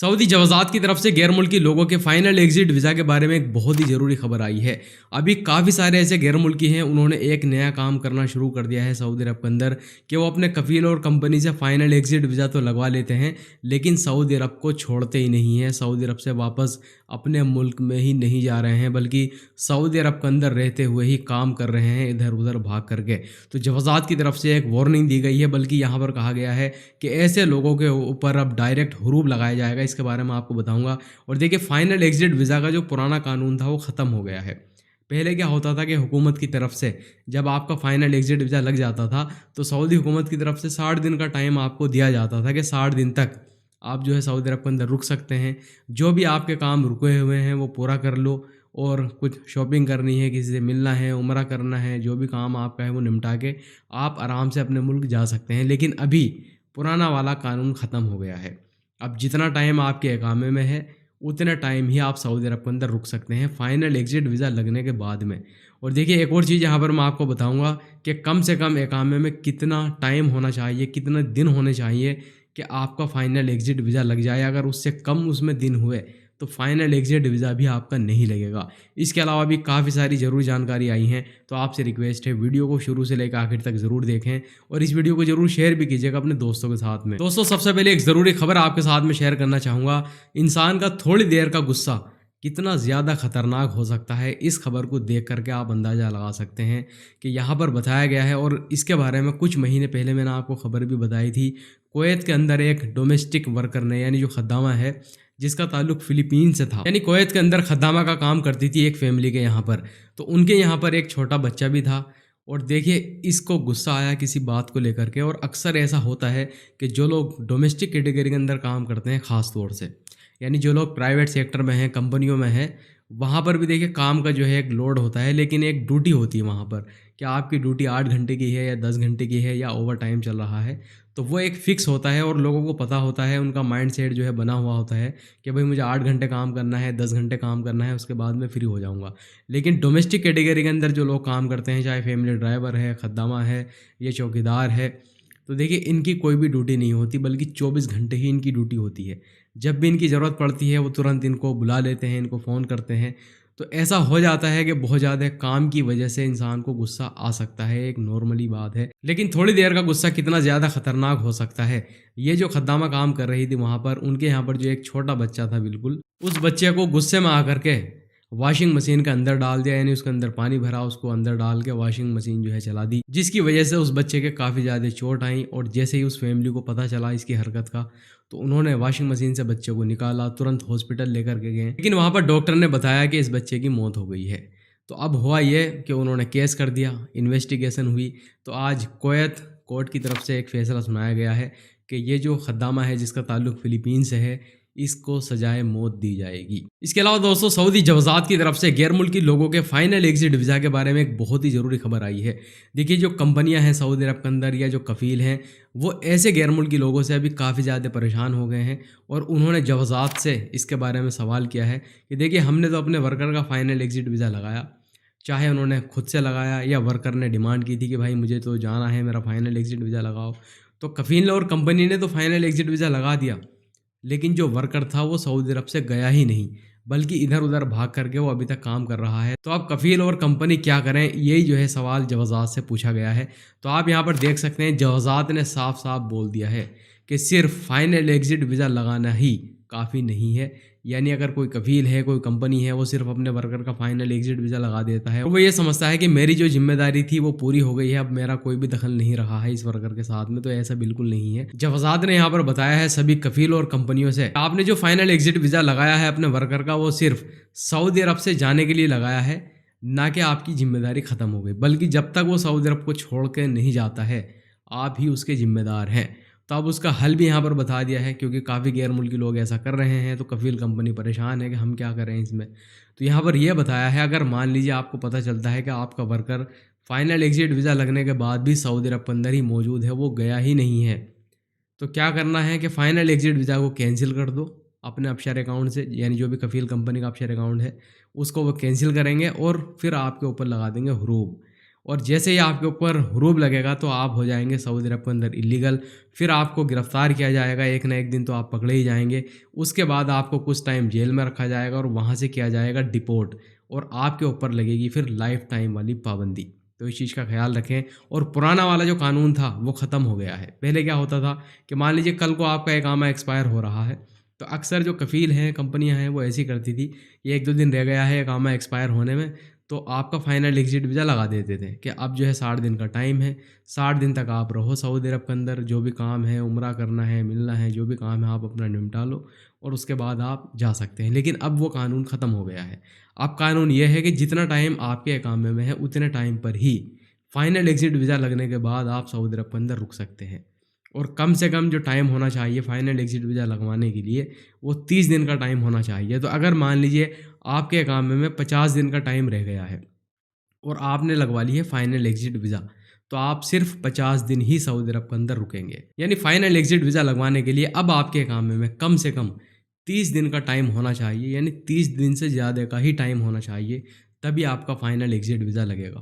Saudi जवाज़ात की तरफ से गैर मुल्की लोगों के फाइनल एग्जिट वीज़ा के बारे में एक बहुत ही ज़रूरी खबर आई है। अभी काफ़ी सारे ऐसे गैर मुल्की हैं, उन्होंने एक नया काम करना शुरू कर दिया है सऊदी अरब के अंदर कि वो अपने कफ़ील और कंपनी से फाइनल एग्जिट वीज़ा तो लगवा लेते हैं, लेकिन सऊदी अरब को छोड़ते ही नहीं हैं। सऊदी अरब से वापस अपने मुल्क में ही नहीं जा रहे हैं, बल्कि सऊदी अरब के अंदर रहते हुए ही काम कर रहे हैं इधर उधर भाग करके। तो जवाज़ात की तरफ से एक वार्निंग दी गई है, बल्कि यहाँ पर कहा गया है कि ऐसे लोगों के ऊपर अब डायरेक्ट हुरूब लगाया जाएगा। इसके बारे में आपको बताऊंगा। और देखिए, फाइनल एग्जिट वीज़ा का जो पुराना कानून था वो ख़त्म हो गया है। पहले क्या होता था कि हुकूमत की तरफ से जब आपका फाइनल एग्जिट वीज़ा लग जाता था तो सऊदी हुकूमत की तरफ से 60 दिन का टाइम आपको दिया जाता था कि 60 दिन तक आप जो है सऊदी अरब के अंदर रुक सकते हैं। जो भी आपके काम रुके हुए हैं वो पूरा कर लो, और कुछ शॉपिंग करनी है, किसी से मिलना है, उम्रा करना है, जो भी काम आपका है वो निपटा के आप आराम से अपने मुल्क जा सकते हैं। लेकिन अभी पुराना वाला कानून ख़त्म हो गया है। अब जितना टाइम आपके इकामे में है उतने टाइम ही आप सऊदी अरब के अंदर रुक सकते हैं फाइनल एग्जिट वीज़ा लगने के बाद में। और देखिए, एक और चीज़ यहाँ पर मैं आपको बताऊँगा कि कम से कम इकामे में कितना टाइम होना चाहिए, कितने दिन होने चाहिए कि आपका फाइनल एग्जिट वीज़ा लग जाए। अगर उससे कम उसमें दिन हुए तो फाइनल एग्जिट वीज़ा भी आपका नहीं लगेगा। इसके अलावा भी काफ़ी सारी ज़रूरी जानकारी आई हैं, तो आपसे रिक्वेस्ट है वीडियो को शुरू से लेकर आखिर तक ज़रूर देखें, और इस वीडियो को ज़रूर शेयर भी कीजिएगा अपने दोस्तों के साथ में। दोस्तों, सबसे पहले एक ज़रूरी खबर आपके साथ में शेयर करना चाहूँगा। इंसान का थोड़ी देर का गुस्सा कितना ज़्यादा खतरनाक हो सकता है, इस खबर को देख करके आप अंदाज़ा लगा सकते हैं कि यहाँ पर बताया गया है। और इसके बारे में कुछ महीने पहले मैंने आपको खबर भी बताई थी। कुवैत के अंदर एक डोमेस्टिक वर्कर ने, यानी जो खद्दामा है जिसका ताल्लुक फ़िलीपीन से था, यानी कुवैत के अंदर खद्दामा का काम करती थी एक फैमिली के यहाँ पर, तो उनके यहाँ पर एक छोटा बच्चा भी था। और देखिए, इसको गुस्सा आया किसी बात को लेकर के। और अक्सर ऐसा होता है कि जो लोग डोमेस्टिक कैटेगरी के अंदर काम करते हैं, ख़ास तौर से यानी जो लोग प्राइवेट सेक्टर में हैं, कंपनियों में हैं, वहाँ पर भी देखिए काम का जो है एक लोड होता है, लेकिन एक ड्यूटी होती है वहाँ पर कि आपकी ड्यूटी 8 घंटे की है या 10 घंटे की है या ओवर टाइम चल रहा है। तो वो एक फ़िक्स होता है और लोगों को पता होता है, उनका माइंडसेट जो है बना हुआ होता है कि भाई मुझे 8 घंटे काम करना है, 10 घंटे काम करना है, उसके बाद मैं फ्री हो जाऊँगा। लेकिन डोमेस्टिक कैटेगरी के अंदर जो लोग काम करते हैं, चाहे फैमिली ड्राइवर है, खद्दामा है, ये चौकीदार है, तो देखिए इनकी कोई भी ड्यूटी नहीं होती, बल्कि 24 घंटे ही इनकी ड्यूटी होती है। जब भी इनकी ज़रूरत पड़ती है वो तुरंत इनको बुला लेते हैं, इनको फ़ोन करते हैं। तो ऐसा हो जाता है कि बहुत ज़्यादा काम की वजह से इंसान को गुस्सा आ सकता है, एक नॉर्मली बात है। लेकिन थोड़ी देर का गुस्सा कितना ज़्यादा ख़तरनाक हो सकता है, ये जो खद्दामा काम कर रही थी वहाँ पर, उनके यहाँ पर जो एक छोटा बच्चा था, बिल्कुल उस बच्चे को गुस्से में आकर के वॉशिंग मशीन के अंदर डाल दिया, यानी उसके अंदर पानी भरा, उसको अंदर डाल के वॉशिंग मशीन जो है चला दी, जिसकी वजह से उस बच्चे के काफ़ी ज़्यादा चोट आई। और जैसे ही उस फैमिली को पता चला इसकी हरकत का, तो उन्होंने वॉशिंग मशीन से बच्चे को निकाला, तुरंत हॉस्पिटल लेकर के गए, लेकिन वहाँ पर डॉक्टर ने बताया कि इस बच्चे की मौत हो गई है। तो अब हुआ ये कि उन्होंने केस कर दिया, इन्वेस्टिगेशन हुई, तो आज कुवैत कोर्ट की तरफ से एक फ़ैसला सुनाया गया है कि ये जो खद्दामा है जिसका ताल्लुक फ़िलीपीन से है, इसको सजाए मौत दी जाएगी। इसके अलावा दोस्तों, सऊदी जवाज़ात की तरफ से गैर मुल्की लोगों के फाइनल एग्जिट वीज़ा के बारे में एक बहुत ही ज़रूरी खबर आई है। देखिए, जो कंपनियां हैं सऊदी अरब के अंदर या जो कफ़ील हैं, वो ऐसे गैर मुल्की लोगों से अभी काफ़ी ज़्यादा परेशान हो गए हैं, और उन्होंने जवाज़ात से इसके बारे में सवाल किया है कि देखिए, हमने तो अपने वर्कर का फाइनल एग्जिट वीज़ा लगाया, चाहे उन्होंने खुद से लगाया या वर्कर ने डिमांड की थी कि भाई मुझे तो जाना है, मेरा फाइनल एग्जिट वीज़ा लगाओ। तो कफ़ील और कंपनी ने तो फाइनल एग्जिट वीज़ा लगा दिया, लेकिन जो वर्कर था वो सऊदी अरब से गया ही नहीं, बल्कि इधर उधर भाग करके वो अभी तक काम कर रहा है। तो अब कफ़ील और कंपनी क्या करें, यही जो है सवाल जवाज़ात से पूछा गया है। तो आप यहाँ पर देख सकते हैं, जवाज़ात ने साफ साफ बोल दिया है कि सिर्फ फाइनल एग्जिट वीज़ा लगाना ही काफ़ी नहीं है। यानी अगर कोई कफ़ील है, कोई कंपनी है, वो सिर्फ अपने वर्कर का फाइनल एग्जिट वीज़ा लगा देता है, वो ये समझता है कि मेरी जो जिम्मेदारी थी वो पूरी हो गई है, अब मेरा कोई भी दखल नहीं रहा है इस वर्कर के साथ में। तो ऐसा बिल्कुल नहीं है। जवाज़ात ने यहाँ पर बताया है सभी कफ़ील और कंपनियों से, आपने जो फाइनल एग्जिट वीज़ा लगाया है अपने वर्कर का, वो सिर्फ सऊदी अरब से जाने के लिए लगाया है, ना कि आपकी जिम्मेदारी ख़त्म हो गई, बल्कि जब तक वो सऊदी अरब को छोड़ के नहीं जाता है, आप ही उसके ज़िम्मेदार हैं। तो अब उसका हल भी यहाँ पर बता दिया है, क्योंकि काफ़ी गैर मुल्की लोग ऐसा कर रहे हैं, तो कफ़ील कंपनी परेशान है कि हम क्या करें इसमें। तो यहाँ पर यह बताया है, अगर मान लीजिए आपको पता चलता है कि आपका वर्कर फाइनल एग्जिट वीज़ा लगने के बाद भी सऊदी अरब के अंदर ही मौजूद है, वो गया ही नहीं है, तो क्या करना है कि फ़ाइनल एग्जिट वीज़ा को कैंसिल कर दो अपने अपशेयर अकाउंट से, यानी जो भी कफ़ील कंपनी का अपशेयर अकाउंट है उसको वो कैंसिल करेंगे और फिर आपके ऊपर लगा देंगे हुरूब। और जैसे ही आपके ऊपर हुरूब लगेगा तो आप हो जाएंगे सऊदी अरब के अंदर इलीगल। फिर आपको गिरफ्तार किया जाएगा, एक ना एक दिन तो आप पकड़े ही जाएंगे। उसके बाद आपको कुछ टाइम जेल में रखा जाएगा और वहाँ से किया जाएगा डिपोर्ट, और आपके ऊपर लगेगी फिर लाइफ टाइम वाली पाबंदी। तो इस चीज़ का ख्याल रखें। और पुराना वाला जो कानून था वो ख़त्म हो गया है। पहले क्या होता था कि मान लीजिए कल को आपका इकामा एक्सपायर हो रहा है, तो अक्सर जो कफ़ील हैं, कंपनियां हैं, वो ऐसी करती थी कि एक दो दिन रह गया है इकामा एक्सपायर होने में, तो आपका फाइनल एग्जिट वीज़ा लगा देते थे कि अब जो है 60 दिन का टाइम है, 60 दिन तक आप रहो सऊदी अरब के अंदर, जो भी काम है, उम्रा करना है, मिलना है, जो भी काम है आप अपना निपटा लो और उसके बाद आप जा सकते हैं। लेकिन अब वो कानून ख़त्म हो गया है। अब कानून ये है कि जितना टाइम आपके इकामे में है उतने टाइम पर ही फाइनल एग्जिट वीज़ा लगने के बाद आप सऊदी अरब के अंदर रुक सकते हैं। और कम से कम जो टाइम होना चाहिए फाइनल एग्जिट वीज़ा लगवाने के लिए, वो 30 दिन का टाइम होना चाहिए। तो अगर मान लीजिए आपके इकामे में 50 दिन का टाइम रह गया है और आपने लगवा ली है फाइनल एग्जिट वीज़ा, तो आप सिर्फ 50 दिन ही सऊदी अरब के अंदर रुकेंगे। यानी फाइनल एग्जिट वीज़ा लगवाने के लिए अब आपके इकामे में कम से कम 30 दिन का टाइम होना चाहिए, यानी 30 दिन से ज़्यादा का ही टाइम होना चाहिए, तभी आपका फाइनल एग्जिट वीज़ा लगेगा।